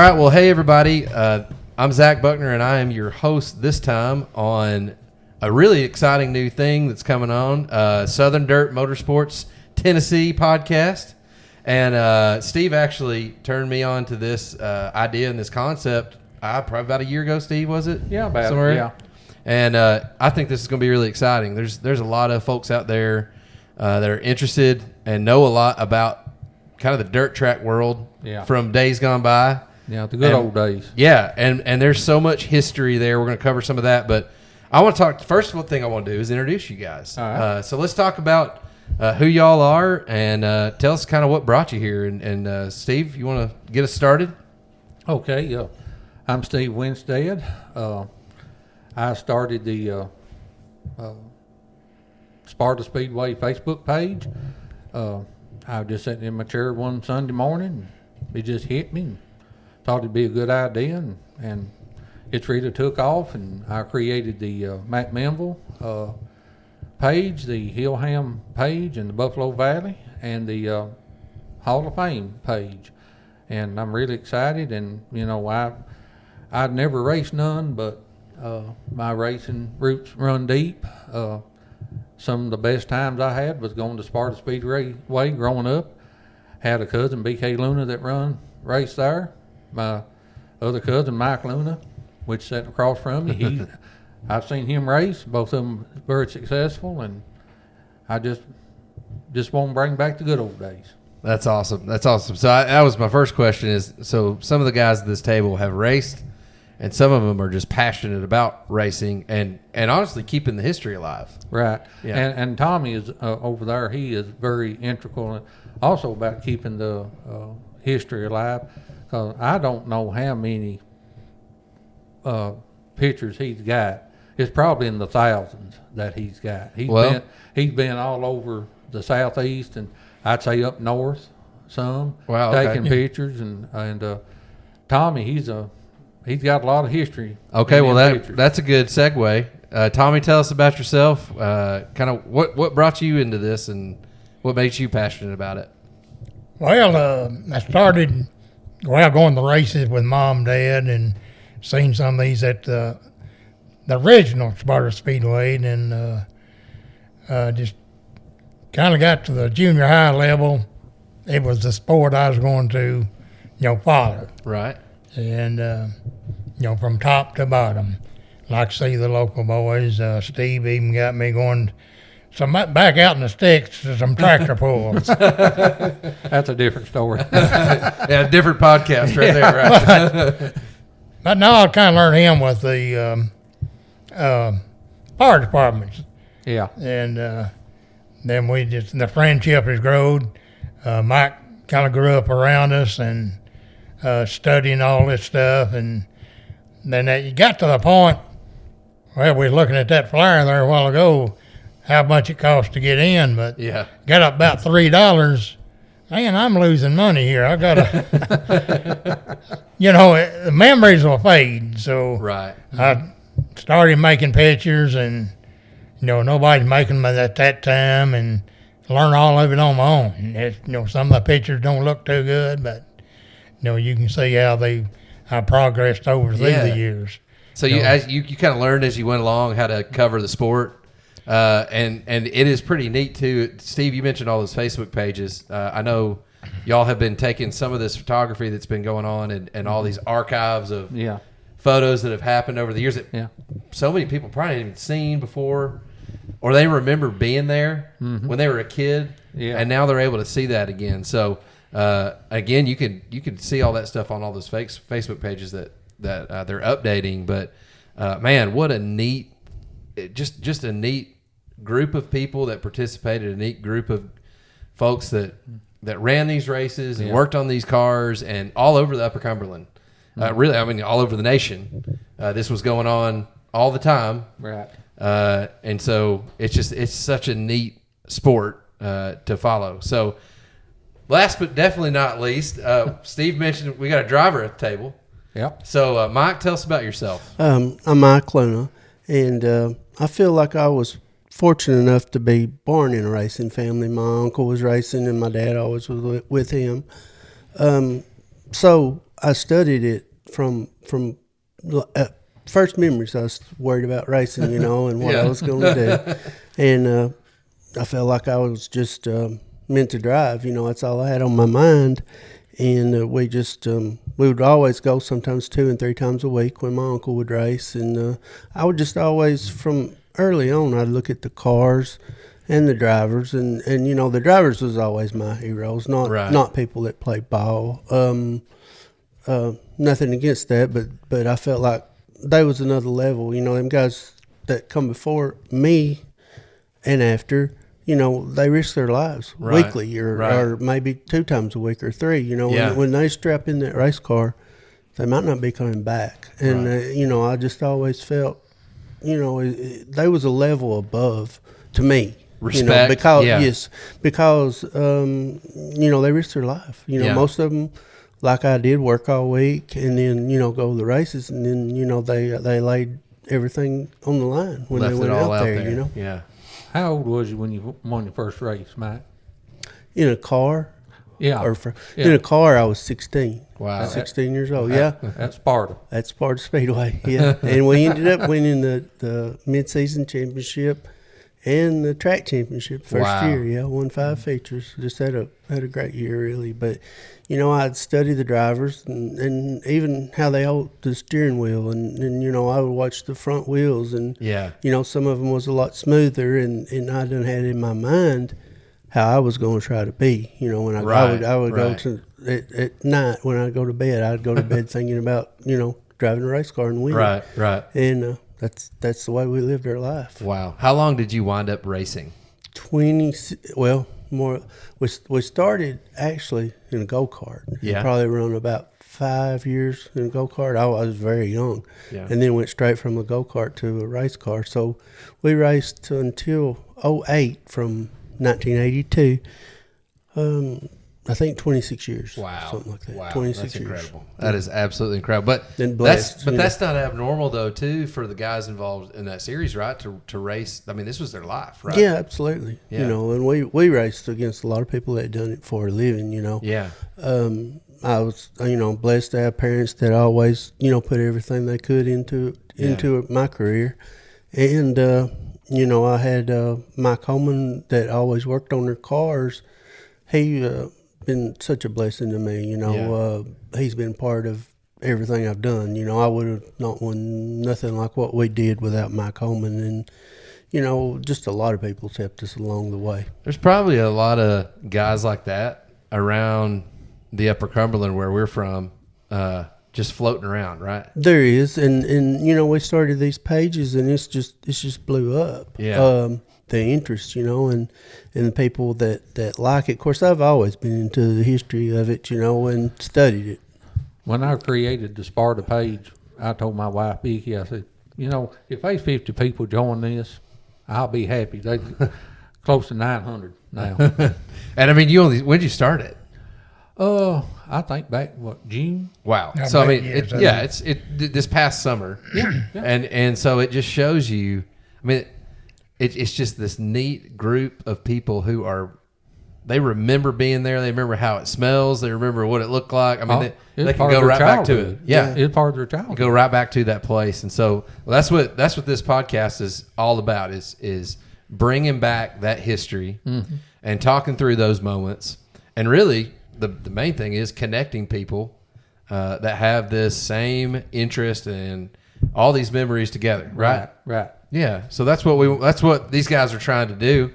right, well, hey, everybody. I'm Zach Buckner, and I am your host this time on a really exciting new thing that's coming on, Southern Dirt Motorsports Tennessee podcast. And Steve actually turned me on to this idea and this concept probably about a year ago, Steve, was it? Yeah, about somewhere. it, yeah. And I think this is going to be really exciting. There's a lot of folks out there that are interested and know a lot about kind of the dirt track world from days gone by. Yeah, the good old days. Yeah, and there's so much history there. We're going to cover some of that, but I want to talk. First of all, thing I want to do is introduce you guys. All right. So let's talk about who y'all are and tell us kind of what brought you here. And Steve, you want to get us started? Okay, I'm Steve Winstead. I started the Sparta Speedway Facebook page. I was just sitting in my chair one Sunday morning. It just hit me and thought it'd be a good idea. And it's really took off. And I created the Matt Menville page, the Hillham page, and the Buffalo Valley, and the Hall of Fame page. And I'm really excited. And, you know, I'd never raced none, but my racing roots run deep. Some of the best times I had was going to Sparta Speedway growing up. Had a cousin, BK Luna, that raced there. My other cousin, Mike Luna, which sat across from me, I've seen him race. Both of them very successful, and I just want to bring back the good old days. That's awesome. So that was my first question is, so some of the guys at this table have raced, and some of them are just passionate about racing and honestly keeping the history alive. Right. Yeah. And Tommy is over there. He is very integral also about keeping the history alive. Because I don't know how many pictures he's got. It's probably in the thousands that he's got. He's been all over the southeast and I'd say up north some. Wow, okay. Taking pictures and Tommy, he's got a lot of history. Okay, well that's a good segue. Tommy, tell us about yourself. Kind of what brought you into this and what made you passionate about it? Well, I started going to races with Mom and Dad and seen some of these at the original Sparta Speedway, and just kind of got to the junior high level. It was the sport I was going to, follow. Right. And, from top to bottom. Like to see the local boys. Steve even got me going back out in the sticks to some tractor pulls. That's a different story. Yeah, different podcast right there. Right. But now I kind of learned him with the fire departments. Yeah. And then the friendship has grown. Mike kind of grew up around us and studying all this stuff. And then you got to the point, well, we were looking at that flyer there a while ago, how much it costs to get in, but got up about $3. Man, I'm losing money here. I got to, the memories will fade. So right. I started making pictures, and nobody's making them at that time, and learn all of it on my own. Some of the pictures don't look too good, but you can see how I progressed over through the years. So you kind of learned as you went along how to cover the sport. And it is pretty neat too. Steve, you mentioned all those Facebook pages. I know y'all have been taking some of this photography that's been going on and all these archives of photos that have happened over the years that so many people probably haven't even seen before, or they remember being there when they were a kid, and now they're able to see that again. So again, you can see all that stuff on all those Facebook pages that they're updating. But man, what a neat. Just a neat group of people that participated, a neat group of folks that ran these races and worked on these cars, and all over the Upper Cumberland. Really, I mean, all over the nation. This was going on all the time. Right. And so it's such a neat sport to follow. So last but definitely not least, Steve mentioned we got a driver at the table. Yep. So Mike, tell us about yourself. I'm Mike Luna, and I feel like I was fortunate enough to be born in a racing family. My uncle was racing, and my dad always was with him. So I studied it from first memories. I was worried about racing, and what I was going to do, and I felt like I was just meant to drive. That's all I had on my mind, and we would always go sometimes 2 and 3 times a week when my uncle would race, and I would just always from early on I'd look at the cars and the drivers, and the drivers was always my heroes, not people that played ball. Nothing against that, but I felt like they was another level. Them guys that come before me and after, they risk their lives weekly or maybe 2 times a week or 3. When they strap in that race car, they might not be coming back. And I just always felt, they was a level above to me. Respect, because they risked their life. Most of them, like I did, work all week and then go to the races, and then they laid everything on the line when Left they went out there. Yeah. How old was you when you won your first race, Mike? In a car. Yeah. In a car, I was 16. Wow. 16 years old. Yeah. That's Sparta. That's Sparta Speedway. Yeah. And we ended up winning the mid-season championship and the track championship first year. Yeah. Won 5 features. Just had a great year, really. But, I'd study the drivers and even how they hold the steering wheel. And I would watch the front wheels. And, some of them was a lot smoother. And I done had in my mind how I was going to try to be. When I would go to at night when I go to bed, I'd go to bed thinking about driving a race car and winning. Right. And that's the way we lived our life. Wow. How long did you wind up racing? More. We started actually in a go kart. Yeah. Probably run about 5 years in a go kart. I was very young, and then went straight from a go kart to a race car. So we raced until 2008 from 1982. I think 26 years. Wow. Something like that. Wow. 26 That's years. Incredible. That is absolutely incredible. But that's not abnormal though, too, for the guys involved in that series, right? To race. I mean, this was their life, right? Yeah, absolutely. Yeah. And we raced against a lot of people that had done it for a living, Yeah. I was, blessed to have parents that always, put everything they could into my career. And, I had Mike Holman that always worked on their cars. He been such a blessing to me. He's been part of everything I've done. I would have not won nothing like what we did without Mike Holman. And, just a lot of people helped us along the way. There's probably a lot of guys like that around the Upper Cumberland where we're from, just floating around, right? There is, and we started these pages, and it's just blew up. Yeah. The interest, and the people that like it. Of course, I've always been into the history of it, and studied it. When I created the Sparta page, I told my wife Vicky, I said, if there's 50 people join this, I'll be happy. They close to 900 now. And I mean, when did you start it? I think back June. Wow. Not So I back mean, years, it's this past summer. Yeah. And so it just shows you. I mean, it's just this neat group of people who they remember being there. They remember how it smells. They remember what it looked like. I mean, they can go right back to it. Yeah. It's part of their childhood. Go right back to that place. And so that's what this podcast is all about is bringing back that history and talking through those moments. And really, the main thing is connecting people that have this same interest and all these memories together, right? Right. Yeah. So that's what these guys are trying to do.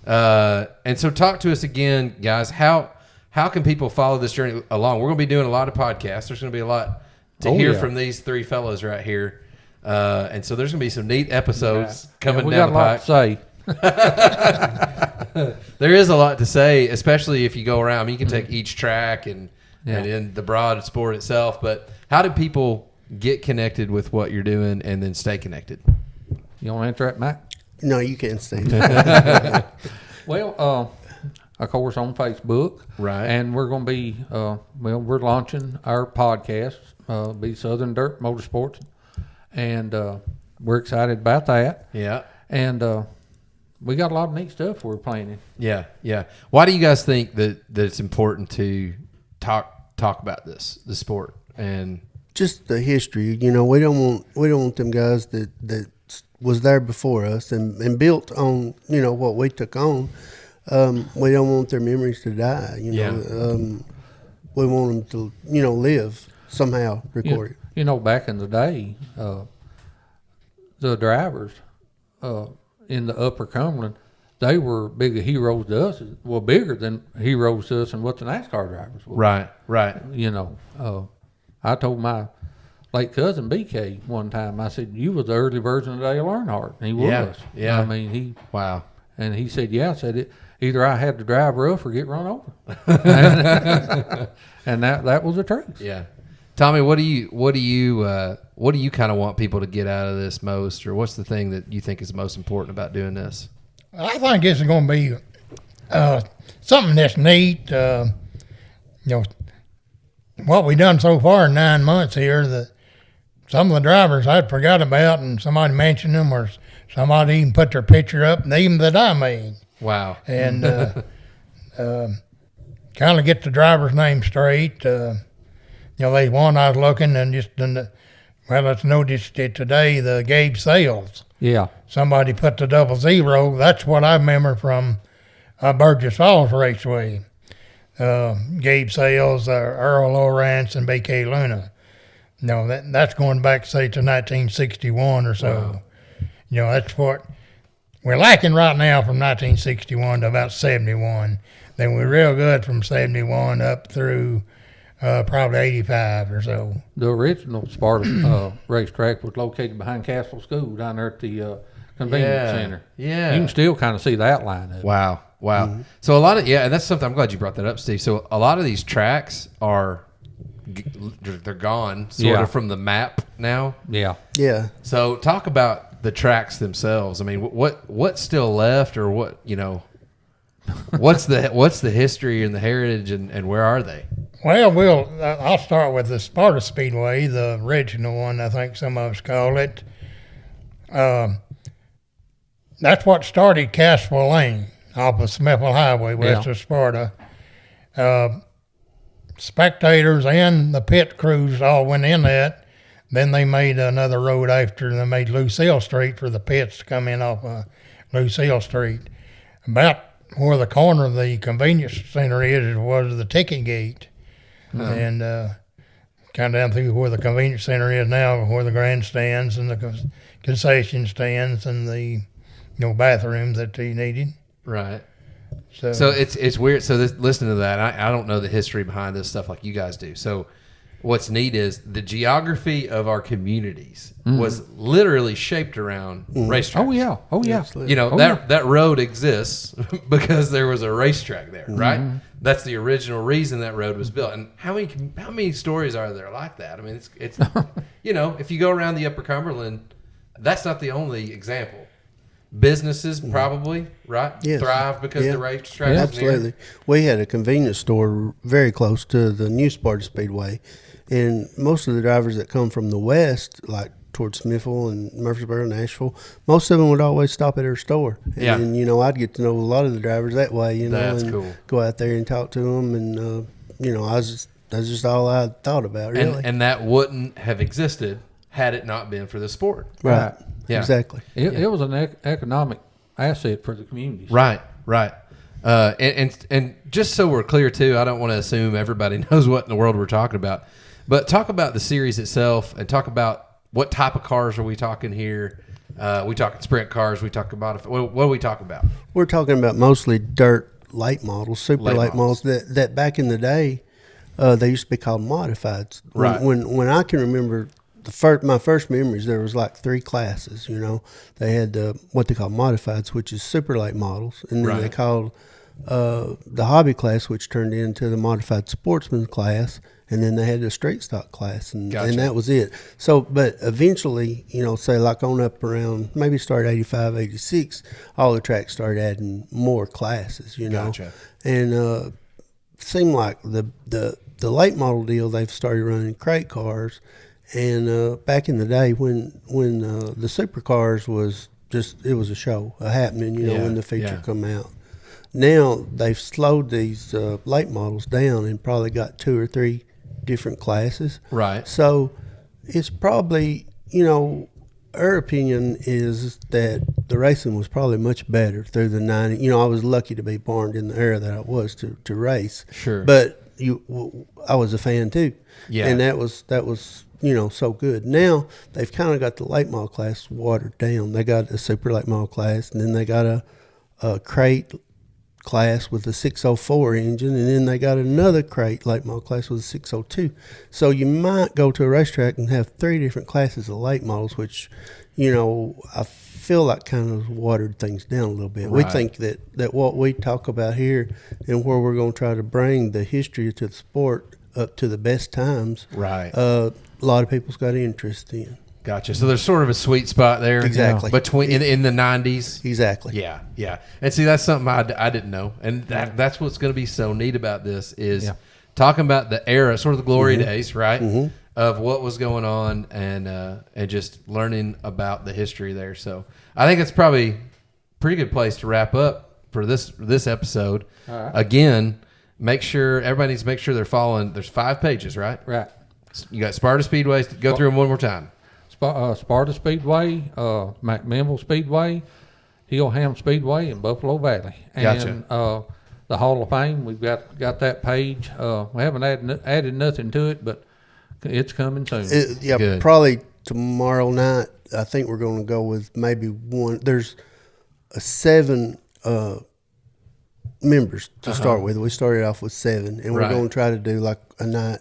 And so talk to us again, guys. How can people follow this journey along? We're going to be doing a lot of podcasts. There's going to be a lot to hear from these 3 fellows right here. And so there's going to be some neat episodes coming down the pike. We got a lot to say. There is a lot to say, especially if you go around. I mean, you can take each track and in the broad sport itself. But how do people get connected with what you're doing and then stay connected? You want to answer that, Mac? No, you can't say. Well, of course, on Facebook. Right. And we're going to be, we're launching our podcast, be Southern Dirt Motorsports. And we're excited about that. Yeah. And we got a lot of neat stuff we're planning. Yeah. Why do you guys think that it's important to talk about the sport? and just the history. You know, we don't want them guys that was there before us and built on, you know, what we took on. We don't want their memories to die. You know, we want them to, you know, live somehow, recorded. You know, back in the day, the drivers in the Upper Cumberland, they were bigger heroes to us. Well, bigger than heroes to us and what the NASCAR drivers were. Right. You know, I told my late cousin BK one time, I said, you was the early version of Dale Earnhardt. And he was. Yeah. I mean, Wow. And he said, I said, either I had to drive rough or get run over. and that was the truth. Yeah. Tommy, what do you kind of want people to get out of this most, or what's the thing that you think is most important about doing this? I think it's going to be something that's neat. You know, what we done so far in 9 months here, that some of the drivers I'd forgot about, and somebody mentioned them, or somebody even put their picture up, and even that I made. Wow. And kind of get the driver's name straight. You know, there's one I was looking and it's noticed it today, the Gabe Sales. Yeah. Somebody put the 00. That's what I remember from Burgess Falls Raceway. Gabe Sales, Earl Lawrence, and BK Luna. No, that's going back, say, to 1961 or so. Wow. You know, that's what we're lacking right now from 1961 to about 71. Then we're real good from 71 up through probably 85 or so. The original Sparta racetrack was located behind Castle School down there at the convenience center. Yeah. You can still kind of see that line of it. Wow. Mm-hmm. So a lot of, and that's something, I'm glad you brought that up, Steve. So a lot of these tracks they're gone sort of from the map now. Yeah. Yeah. So talk about the tracks themselves. I mean, what's still left, or what, you know, what's the history and the heritage, and where are they? Well, I'll start with the Sparta Speedway, the original one, I think some of us call it. That's what started Cassville Lane off of Smithville Highway, west of Sparta. Spectators and the pit crews all went in that. Then they made another road after. They made Lucille Street for the pits to come in off Lucille Street. About where the corner of the convenience center is was the ticket gate. And kind of down through where the convenience center is now, where the grandstands and the concession stands and the bathrooms that they needed. Right. So it's weird. So listening to that, I don't know the history behind this stuff like you guys do. So what's neat is the geography of our communities was literally shaped around racetracks. Oh yeah. Absolutely. You know, that road exists because there was a racetrack there, right? That's the original reason that road was built. And how many stories are there like that? I mean, it's you know, if you go around the Upper Cumberland, that's not the only example. Businesses probably, right? Yes. Thrive because the racetrack is absolutely. near. We had a convenience store very close to the new Sparta Speedway, and most of the drivers that come from the west, like towards Smithville and Murfreesboro, Nashville, most of them would always stop at our store. And, you know, I'd get to know a lot of the drivers that way, you know, That's and cool. go out there and talk to them. And, you know, that's just all I thought about, really. And that wouldn't have existed had it not been for the sport. Right. Yeah. Exactly. It was an economic asset for the communities. Right. And just so we're clear, too, I don't want to assume everybody knows what in the world we're talking about. But talk about the series itself and talk about what type of cars are we talking here. We talking sprint cars. We talk about what are we talking about? We're talking about mostly dirt late models, super Late late models that back in the day they used to be called modifieds. Right. When I can remember my first memories, there was like 3 classes. You know, they had what they call modifieds, which is super late models, and then they called the hobby class, which turned into the modified sportsman class. And then they had the straight stock class, and that was it. So, but eventually, you know, say like on up around maybe start 85, 86, all the tracks started adding more classes, you know. Gotcha. And seemed like the late model deal, they've started running crate cars. And back in the day when the supercars was just, it was a show, a happening, you know, when the feature come out. Now they've slowed these late models down and probably got 2 or 3 different classes. Right. So it's probably, our opinion is that the racing was probably much better through the 90s. I was lucky to be born in the era that I was to race. Sure. But I was a fan too. Yeah. And that was so good. Now they've kind of got the late model class watered down. They got a super late model class, and then they got a crate class with a 604 engine, and then they got another crate late model class with a 602. So you might go to a racetrack and have 3 different classes of late models, which, I feel like kind of watered things down a little bit. Right. We think that what we talk about here and where we're going to try to bring the history to the sport up to the best times, Right. a lot of people's got interest in. Gotcha. So there's sort of a sweet spot there. Exactly. Between in the 90s. Exactly. Yeah, yeah. And see, that's something I didn't know. And that's what's going to be so neat about this is talking about the era, sort of the glory days, right, of what was going on and just learning about the history there. So I think it's probably a pretty good place to wrap up for this episode. All right. Again, everybody needs to make sure they're following. There's 5 pages, right? Right. You got Sparta Speedways. Go through them one more time. Sparta Speedway, McMinnville Speedway, Hillham Speedway, and Buffalo Valley. Gotcha. And the Hall of Fame, we've got that page. We haven't added nothing to it, but it's coming soon. Good. Probably tomorrow night. I think we're going to go with maybe one. There's 7 members to start with. We started off with 7, and we're Right. going to try to do like a night.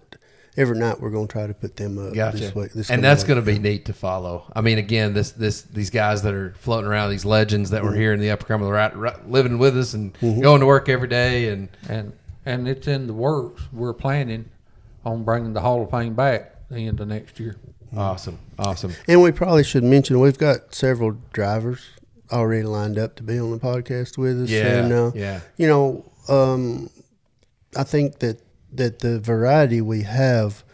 Every night we're going to try to put them up Gotcha. this week. And that's going to be neat to follow. I mean, again, these guys that are floating around, these legends that were here in the Upper Cumberland, living with us and going to work every day, and it's in the works. We're planning on bringing the Hall of Fame back the end of next year. awesome. And we probably should mention we've got several drivers already lined up to be on the podcast with us. Yeah, And, I think that the variety we have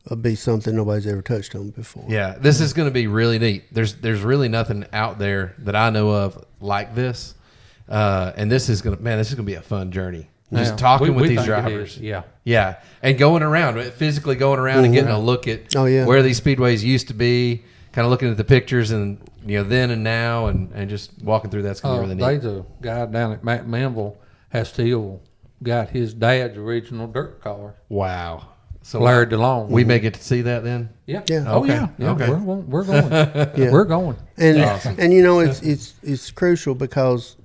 will be something nobody's ever touched on before. Yeah, this is going to be really neat. There's really nothing out there that I know of like this, and this is going to be a fun journey. Just talking with we these think it drivers, is, yeah. yeah, and going around, physically going around and getting a look at where these speedways used to be, kind of looking at the pictures and then and now, and just walking through. That's going to be really neat. There's a guy down at McMinnville has still got his dad's original dirt car. Wow. So Larry DeLong. we may get to see that then. Yeah. Yeah. Oh Okay. yeah. Okay. We're going. Yeah. We're going. And Awesome. and it's crucial because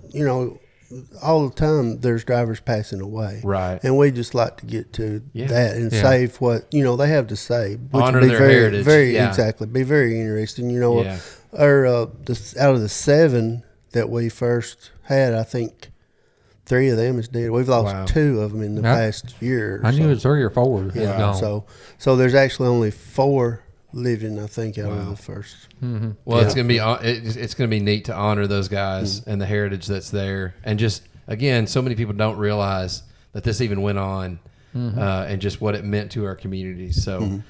all the time there's drivers passing away, Right. And we just like to get to that and Yeah. save what they have to say, which Honor would be their very heritage. very Yeah. exactly be very interesting. Yeah. Out of the 7 that we first had, I think 3 of them is dead. We've lost Wow. 2 of them in the past year. Or I knew so. it was 3 or 4 was gone. So there's actually only 4 living, I think, out of the first. Well, it's gonna be neat to honor those guys and the heritage that's there, and just again, so many people don't realize that this even went on, and just what it meant to our communities. So,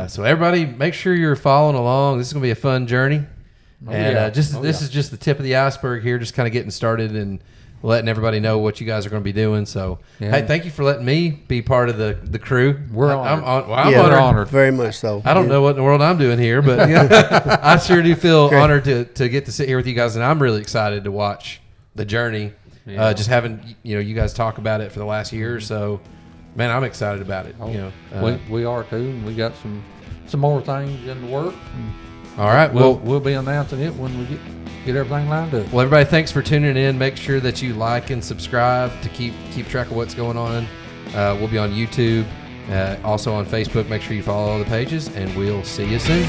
so everybody, make sure you're following along. This is gonna be a fun journey, this is just the tip of the iceberg here, just kind of getting started and letting everybody know what you guys are going to be doing. So, hey, thank you for letting me be part of the crew. I'm honored. Very much so. I don't know what in the world I'm doing here, but I sure do feel honored to get to sit here with you guys, and I'm really excited to watch the journey. Just having you guys talk about it for the last year or so, man, I'm excited about it. We are too, and we got some more things in the work. All right, we'll be announcing it when we get everything lined up. Well, everybody, thanks for tuning in. Make sure that you like and subscribe to keep track of what's going on. We'll be on YouTube, also on Facebook. Make sure you follow all the pages, and we'll see you soon.